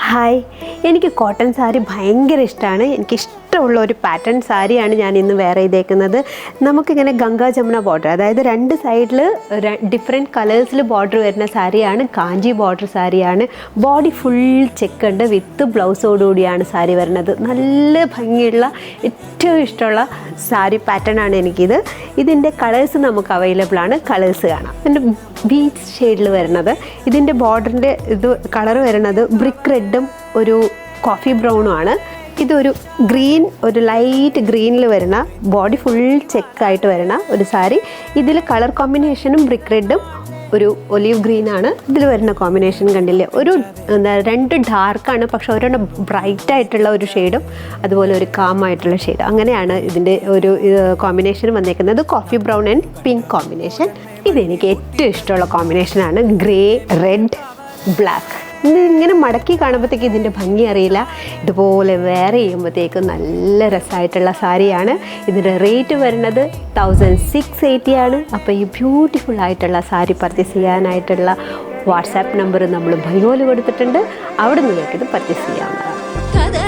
Hi, എനിക്ക് cotton sari ഭയങ്കര ഇഷ്ടമാണ്. എനിക്കിഷ്ടമുള്ള ഒരു പാറ്റേൺ സാരിയാണ് ഞാൻ ഇന്ന് വെയർ ചെയ്തേക്കുന്നത്. നമുക്കിങ്ങനെ ഗംഗാ ജമുന ബോർഡർ, അതായത് രണ്ട് സൈഡിൽ ഡിഫറെൻറ്റ് കളേഴ്സിൽ ബോർഡർ വരുന്ന സാരിയാണ്. കാഞ്ചി ബോർഡർ സാരിയാണ്. ബോഡി ഫുൾ ചെക്ക് ഉണ്ട്. വിത്ത് ബ്ലൗസോടുകൂടിയാണ് സാരി വരുന്നത്. നല്ല ഭംഗിയുള്ള ഏറ്റവും ഇഷ്ടമുള്ള സാരി പാറ്റേൺ ആണ് എനിക്കിത്. ഇതിൻ്റെ കളേഴ്സ് നമുക്ക് അവൈലബിൾ ആണ്. കളേഴ്സ് കാണാം. എൻ്റെ ബീച്ച് ഷെയ്ഡിൽ വരുന്നത്, ഇതിൻ്റെ ബോർഡറിൻ്റെ ഇത് കളർ വരുന്നത് ബ്രിക്ക് റെഡും ഒരു കോഫി ബ്രൗണും ആണ്. ഇതൊരു ഗ്രീൻ, ഒരു ലൈറ്റ് ഗ്രീനിൽ വരുന്ന ബോഡി ഫുൾ ചെക്കായിട്ട് വരുന്ന ഒരു സാരി. ഇതിൽ കളർ കോമ്പിനേഷനും ബ്രിക്ക് റെഡും ഒരു ഒലീവ് ഗ്രീനാണ് ഇതിൽ വരുന്ന കോമ്പിനേഷൻ. കണ്ടില്ലേ, ഒരു രണ്ട് ഡാർക്കാണ്, പക്ഷെ ഒരെണ്ണം ബ്രൈറ്റ് ആയിട്ടുള്ള ഒരു ഷെയ്ഡും അതുപോലെ ഒരു കാം ആയിട്ടുള്ള ഷെയ്ഡ്. അങ്ങനെയാണ് ഇതിൻ്റെ ഒരു കോമ്പിനേഷൻ വന്നേക്കുന്നത്. Coffee brown and pink combination. ഇതെനിക്ക് ഏറ്റവും ഇഷ്ടമുള്ള കോമ്പിനേഷനാണ്. Grey, red, black. ഇങ്ങനെ മടക്കി കാണുമ്പോഴത്തേക്ക് ഇതിൻ്റെ ഭംഗി അറിയില്ല. ഇതുപോലെ വെയർ ചെയ്യുമ്പോഴത്തേക്കും നല്ല രസമായിട്ടുള്ള സാരിയാണ്. ഇതിൻ്റെ റേറ്റ് വരുന്നത് 1680 ആണ്. അപ്പോൾ ഈ ബ്യൂട്ടിഫുൾ ആയിട്ടുള്ള സാരി പർച്ചേസ് ചെയ്യാനായിട്ടുള്ള വാട്സാപ്പ് നമ്പർ നമ്മൾ ബയോയിൽ കൊടുത്തിട്ടുണ്ട്. അവിടെ നിങ്ങൾക്കിത് പർച്ചേസ് ചെയ്യാവുന്നതാണ്.